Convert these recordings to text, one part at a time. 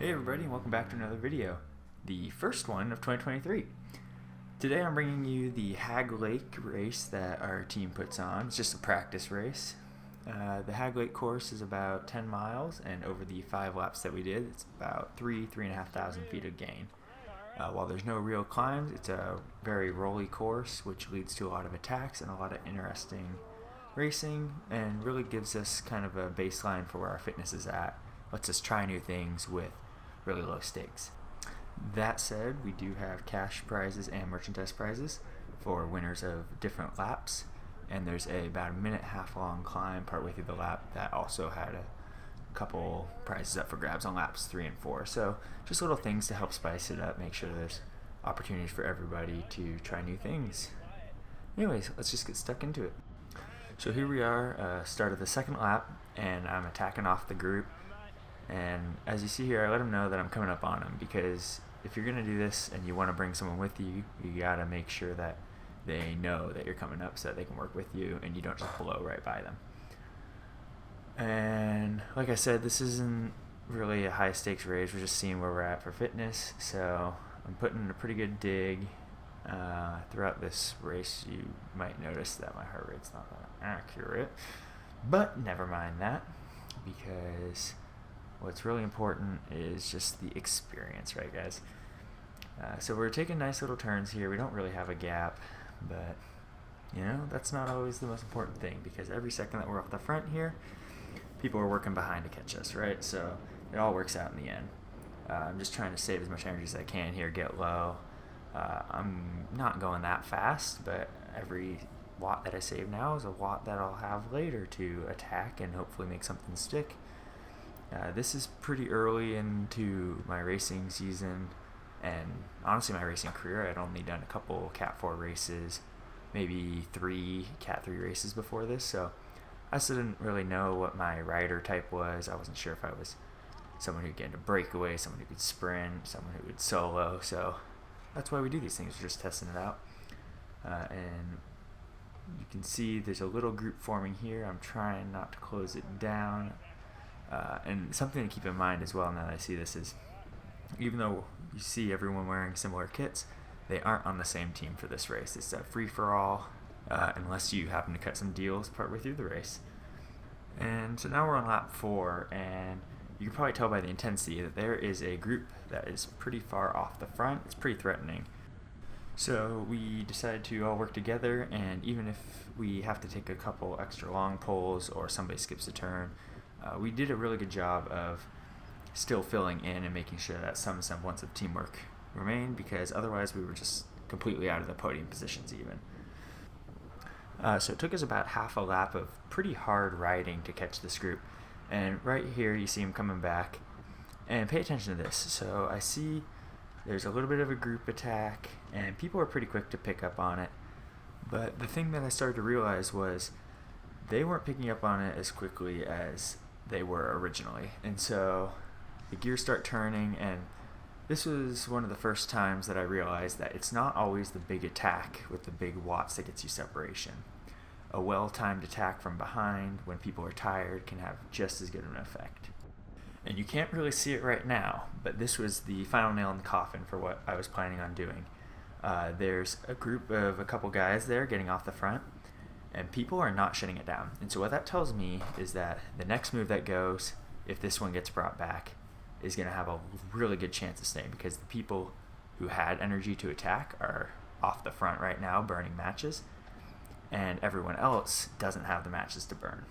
Hey everybody, and welcome back to another video, the first one of 2023. Today I'm bringing you the Hagg Lake race that our team puts on. It's just a practice race. The Hagg Lake course is about 10 miles, and over the 5 laps that we did, it's about 3,500 feet of gain. While there's no real climbs, it's a very rolly course, which leads to a lot of attacks and a lot of interesting racing, and really gives us kind of a baseline for where our fitness is at. Lets us try new things with really low stakes. That said, we do have cash prizes and merchandise prizes for winners of different laps, and there's about a minute and a half long climb partway through the lap that also had a couple prizes up for grabs on laps 3 and 4. So just little things to help spice it up, make sure there's opportunities for everybody to try new things. Anyways, let's just get stuck into it. So here we are, start of the second lap, and I'm attacking off the group. And as you see here, I let them know that I'm coming up on them, because if you're going to do this and you want to bring someone with you, you got to make sure that they know that you're coming up so that they can work with you and you don't just blow right by them. And like I said, this isn't really a high stakes race. We're just seeing where we're at for fitness. So I'm putting a pretty good dig. Throughout this race, you might notice that my heart rate's not that accurate. But never mind that, because what's really important is just the experience, right, guys? So we're taking nice little turns here. We don't really have a gap, but that's not always the most important thing, because every second that we're off the front here, people are working behind to catch us, right? So it all works out in the end. I'm just trying to save as much energy as I can here, get low. I'm not going that fast, but every watt that I save now is a watt that I'll have later to attack and hopefully make something stick. This is pretty early into my racing season, and honestly my racing career. I'd only done a couple Cat 4 races, maybe 3 Cat 3 races before this, so I still didn't really know what my rider type was. I wasn't sure if I was someone who could get into breakaway, someone who could sprint, someone who would solo, so that's why we do these things. We're just testing it out. And you can see there's a little group forming here. I'm trying not to close it down. And something to keep in mind as well now that I see this is, even though you see everyone wearing similar kits, they aren't on the same team for this race. It's a free-for-all, unless you happen to cut some deals partway through the race. And so now we're on lap 4, and you can probably tell by the intensity that there is a group that is pretty far off the front. It's pretty threatening. So we decided to all work together, and even if we have to take a couple extra long pulls or somebody skips a turn, we did a really good job of still filling in and making sure that some semblance of teamwork remained, because otherwise we were just completely out of the podium positions even. So it took us about half a lap of pretty hard riding to catch this group. And right here you see them coming back. And pay attention to this. So I see there's a little bit of a group attack, and people are pretty quick to pick up on it. But the thing that I started to realize was they weren't picking up on it as quickly as they were originally. And so the gears start turning, and this was one of the first times that I realized that it's not always the big attack with the big watts that gets you separation. A well-timed attack from behind when people are tired can have just as good an effect. And you can't really see it right now, but this was the final nail in the coffin for what I was planning on doing. There's a group of a couple guys there getting off the front, and people are not shutting it down. And so what that tells me is that the next move that goes, if this one gets brought back, is going to have a really good chance of staying, because the people who had energy to attack are off the front right now burning matches, and everyone else doesn't have the matches to burn.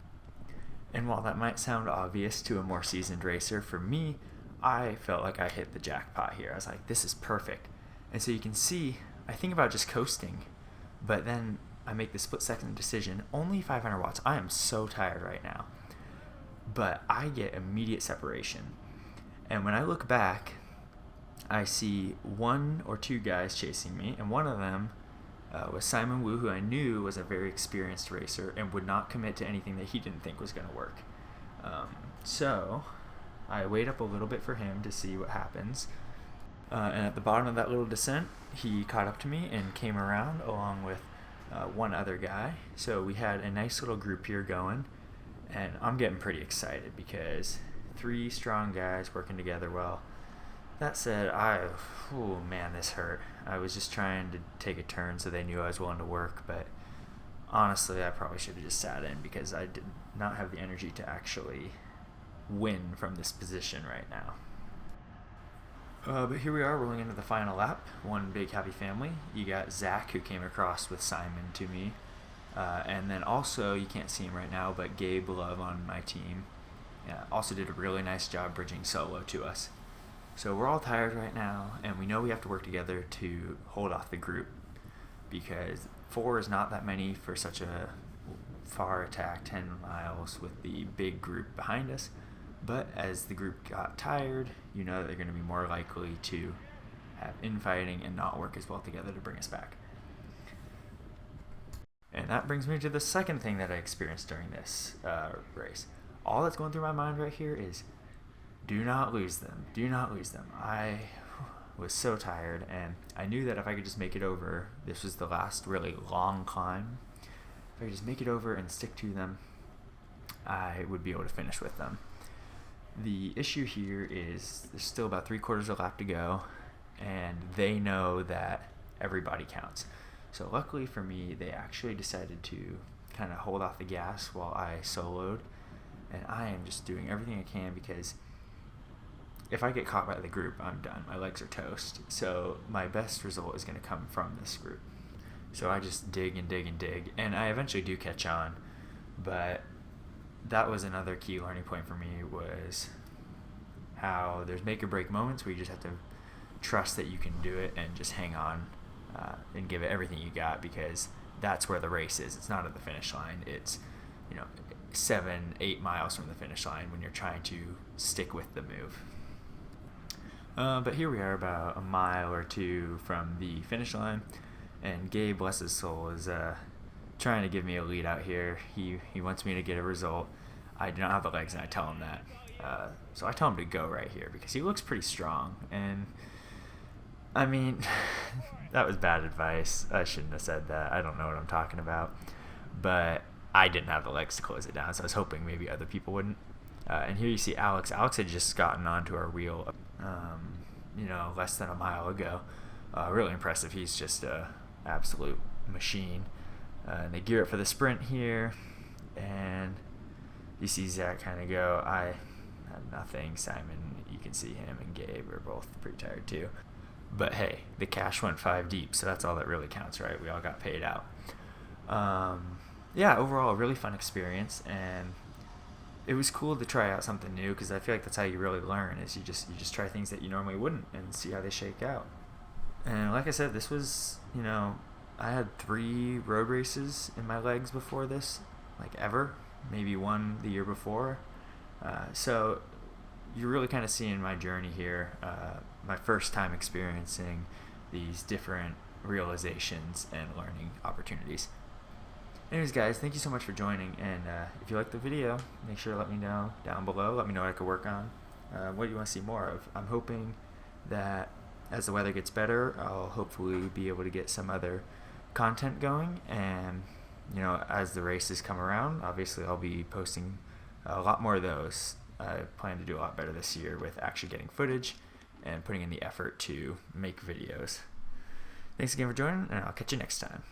And while that might sound obvious to a more seasoned racer, for me, I felt like I hit the jackpot here. I was like, this is perfect. And so you can see, I think about just coasting, but then I make the split-second decision, only 500 watts. I am so tired right now. But I get immediate separation. And when I look back, I see 1 or 2 guys chasing me, and one of them was Simon Wu, who I knew was a very experienced racer and would not commit to anything that he didn't think was going to work. So I wait up a little bit for him to see what happens. And at the bottom of that little descent, he caught up to me and came around along with one other guy. So we had a nice little group here going, and I'm getting pretty excited because 3 strong guys working together well That said, oh man, this hurt. I was just trying to take a turn so they knew I was willing to work, but honestly, I probably should have just sat in because I did not have the energy to actually win from this position right now. But here we are rolling into the final lap. One big happy family. You got Zach, who came across with Simon to me. And then also, you can't see him right now, but Gabe Love on my team also did a really nice job bridging solo to us. So we're all tired right now, and we know we have to work together to hold off the group because 4 is not that many for such a far attack, 10 miles with the big group behind us. But as the group got tired, you know that they're going to be more likely to have infighting and not work as well together to bring us back. And that brings me to the second thing that I experienced during this race. All that's going through my mind right here is do not lose them. Do not lose them. I was so tired, and I knew that if I could just make it over, this was the last really long climb. If I could just make it over and stick to them, I would be able to finish with them. The issue here is there's still about 3/4 of a lap to go, and they know that everybody counts. So luckily for me, they actually decided to kind of hold off the gas while I soloed, and I am just doing everything I can because if I get caught by the group, I'm done. My legs are toast. So my best result is going to come from this group. So I just dig and dig and dig, and I eventually do catch on, but that was another key learning point for me was how there's make or break moments where you just have to trust that you can do it and just hang on and give it everything you got because that's where the race is. It's not at the finish line. It's 7-8 miles from the finish line when you're trying to stick with the move. But here we are about a mile or two from the finish line, and Gabe, bless his soul, is trying to give me a lead out here. He wants me to get a result. I do not have the legs, and I tell him that. So I tell him to go right here because he looks pretty strong. And I mean, that was bad advice. I shouldn't have said that. I don't know what I'm talking about. But I didn't have the legs to close it down, so I was hoping maybe other people wouldn't. And here you see Alex. Alex had just gotten onto our wheel, less than a mile ago. Really impressive. He's just an absolute machine. And they gear up for the sprint here, and you see Zach kind of go. I had nothing. Simon, you can see him, and Gabe are both pretty tired too. But hey, the cash went 5 deep, so that's all that really counts, right? We all got paid out. Overall, a really fun experience, and it was cool to try out something new because I feel like that's how you really learn. Is you just try things that you normally wouldn't and see how they shake out. And like I said, this was I had 3 road races in my legs before this, like ever, maybe 1 the year before. So you're really kind of seeing my journey here, my first time experiencing these different realizations and learning opportunities. Anyways, guys, thank you so much for joining, and if you liked the video, make sure to let me know down below. Let me know what I could work on, what you want to see more of. I'm hoping that as the weather gets better, I'll hopefully be able to get some other content going, and as the races come around, obviously I'll be posting a lot more of those. I plan to do a lot better this year with actually getting footage and putting in the effort to make videos. Thanks again for joining, and I'll catch you next time.